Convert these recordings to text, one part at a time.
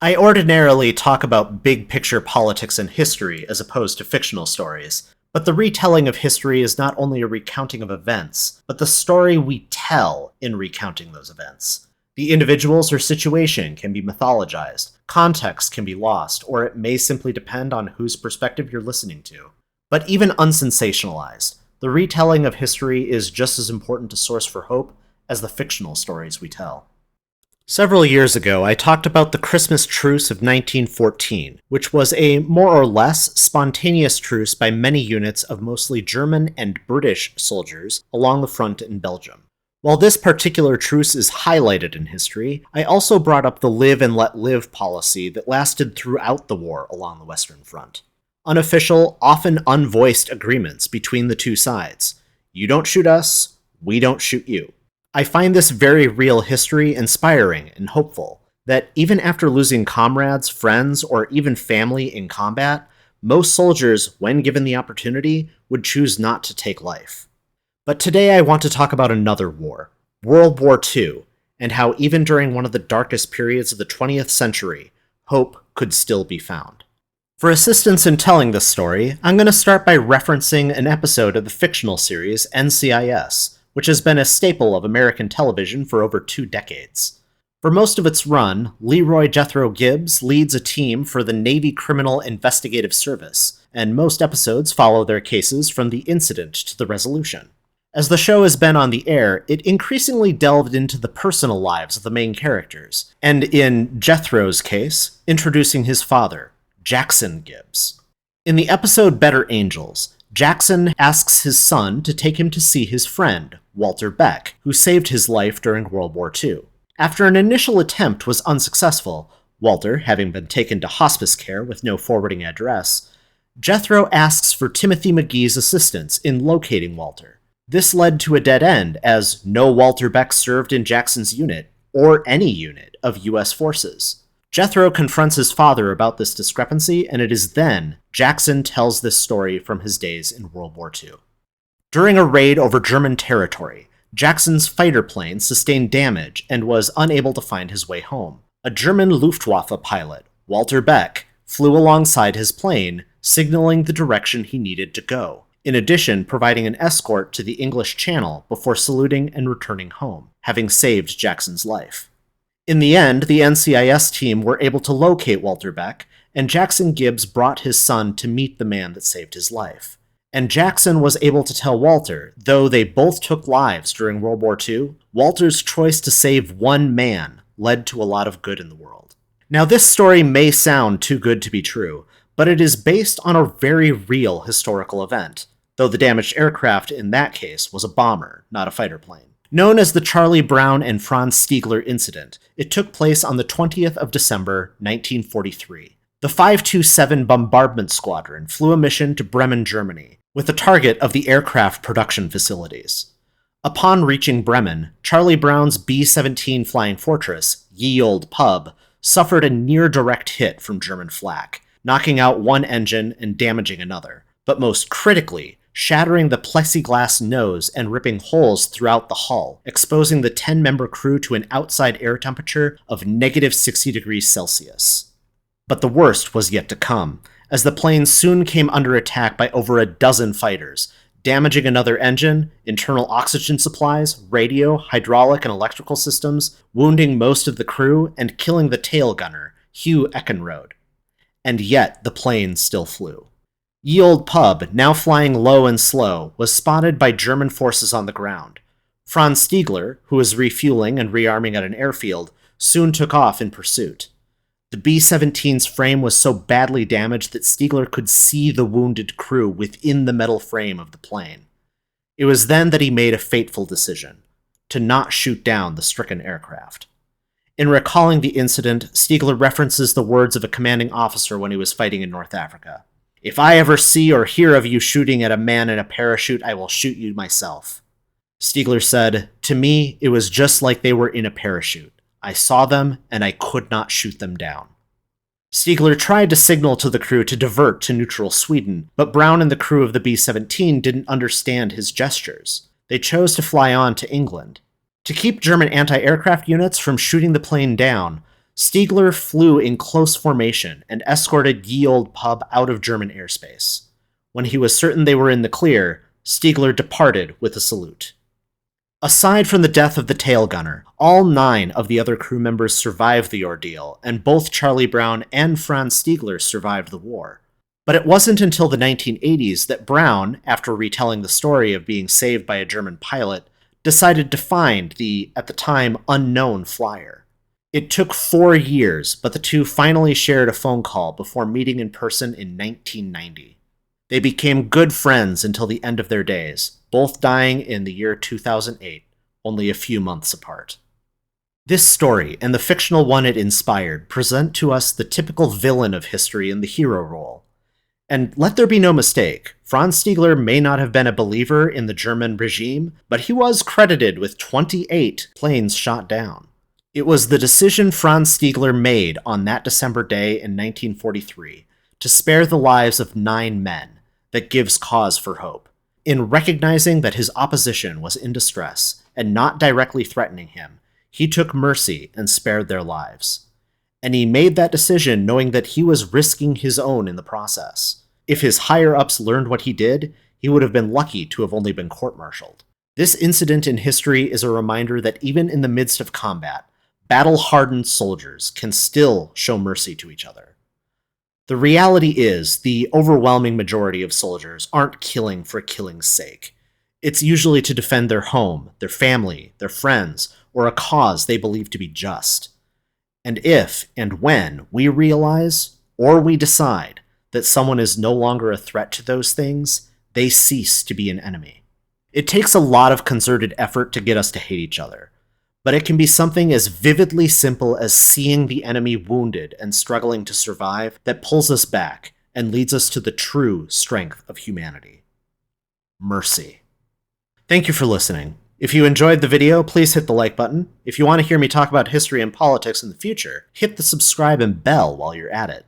I ordinarily talk about big picture politics and history as opposed to fictional stories, but the retelling of history is not only a recounting of events, but the story we tell in recounting those events. The individuals or situation can be mythologized, context can be lost, or it may simply depend on whose perspective you're listening to. But even unsensationalized, the retelling of history is just as important a source for hope as the fictional stories we tell. Several years ago, I talked about the Christmas Truce of 1914, which was a more or less spontaneous truce by many units of mostly German and British soldiers along the front in Belgium. While this particular truce is highlighted in history, I also brought up the live and let live policy that lasted throughout the war along the Western Front. Unofficial, often unvoiced agreements between the two sides. You don't shoot us, we don't shoot you. I find this very real history inspiring and hopeful, that even after losing comrades, friends, or even family in combat, most soldiers, when given the opportunity, would choose not to take life. But today I want to talk about another war, World War II, and how even during one of the darkest periods of the 20th century, hope could still be found. For assistance in telling this story, I'm going to start by referencing an episode of the fictional series NCIS, which has been a staple of American television for over 2 decades. For most of its run, Leroy Jethro Gibbs leads a team for the Navy Criminal Investigative Service, and most episodes follow their cases from the incident to the resolution. As the show has been on the air, it increasingly delved into the personal lives of the main characters, and in Jethro's case, introducing his father, Jackson Gibbs. In the episode Better Angels, Jackson asks his son to take him to see his friend, Walter Beck, who saved his life during World War II. After an initial attempt was unsuccessful, Walter having been taken to hospice care with no forwarding address, Jethro asks for Timothy McGee's assistance in locating Walter. This led to a dead end, as no Walter Beck served in Jackson's unit, or any unit, of U.S. forces. Jethro confronts his father about this discrepancy, and it is then Jackson tells this story from his days in World War II. During a raid over German territory, Jackson's fighter plane sustained damage and was unable to find his way home. A German Luftwaffe pilot, Walter Beck, flew alongside his plane, signaling the direction he needed to go, in addition providing an escort to the English Channel before saluting and returning home, having saved Jackson's life. In the end, the NCIS team were able to locate Walter Beck, and Jackson Gibbs brought his son to meet the man that saved his life. And Jackson was able to tell Walter, though they both took lives during World War II, Walter's choice to save one man led to a lot of good in the world. Now, this story may sound too good to be true, but it is based on a very real historical event, though the damaged aircraft in that case was a bomber, not a fighter plane. Known as the Charlie Brown and Franz Stigler incident, it took place on the 20th of December, 1943. The 527 Bombardment Squadron flew a mission to Bremen, Germany, with the target of the aircraft production facilities. Upon reaching Bremen, Charlie Brown's B-17 Flying Fortress, Ye Olde Pub, suffered a near-direct hit from German flak, knocking out one engine and damaging another, but most critically, shattering the plexiglass nose and ripping holes throughout the hull, exposing the 10-member crew to an outside air temperature of negative 60 degrees Celsius. But the worst was yet to come, as the plane soon came under attack by over a dozen fighters, damaging another engine, internal oxygen supplies, radio, hydraulic, and electrical systems, wounding most of the crew, and killing the tail gunner, Hugh Eckenrode. And yet the plane still flew. Ye Olde Pub, now flying low and slow, was spotted by German forces on the ground. Franz Stigler, who was refueling and rearming at an airfield, soon took off in pursuit. The B-17's frame was so badly damaged that Stigler could see the wounded crew within the metal frame of the plane. It was then that he made a fateful decision, to not shoot down the stricken aircraft. In recalling the incident, Stigler references the words of a commanding officer when he was fighting in North Africa. "If I ever see or hear of you shooting at a man in a parachute, I will shoot you myself." Stigler said, "To me, it was just like they were in a parachute. I saw them, and I could not shoot them down." Stigler tried to signal to the crew to divert to neutral Sweden, but Brown and the crew of the B-17 didn't understand his gestures. They chose to fly on to England. To keep German anti-aircraft units from shooting the plane down, Stigler flew in close formation and escorted Ye Olde Pub out of German airspace. When he was certain they were in the clear, Stigler departed with a salute. Aside from the death of the tail gunner, all 9 of the other crew members survived the ordeal, and both Charlie Brown and Franz Stigler survived the war. But it wasn't until the 1980s that Brown, after retelling the story of being saved by a German pilot, decided to find the, at the time, unknown flyer. It took 4 years, but the two finally shared a phone call before meeting in person in 1990. They became good friends until the end of their days, both dying in the year 2008, only a few months apart. This story, and the fictional one it inspired, present to us the typical villain of history in the hero role. And let there be no mistake, Franz Stigler may not have been a believer in the German regime, but he was credited with 28 planes shot down. It was the decision Franz Stigler made on that December day in 1943 to spare the lives of 9 men that gives cause for hope. In recognizing that his opposition was in distress and not directly threatening him, he took mercy and spared their lives. And he made that decision knowing that he was risking his own in the process. If his higher-ups learned what he did, he would have been lucky to have only been court-martialed. This incident in history is a reminder that even in the midst of combat, battle-hardened soldiers can still show mercy to each other. The reality is, the overwhelming majority of soldiers aren't killing for killing's sake. It's usually to defend their home, their family, their friends, or a cause they believe to be just. And if and when we realize, or we decide, that someone is no longer a threat to those things, they cease to be an enemy. It takes a lot of concerted effort to get us to hate each other, but it can be something as vividly simple as seeing the enemy wounded and struggling to survive that pulls us back and leads us to the true strength of humanity. Mercy. Thank you for listening. If you enjoyed the video, please hit the like button. If you want to hear me talk about history and politics in the future, hit the subscribe and bell while you're at it.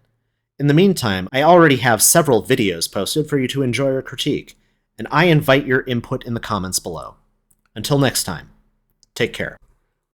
In the meantime, I already have several videos posted for you to enjoy or critique, and I invite your input in the comments below. Until next time, take care.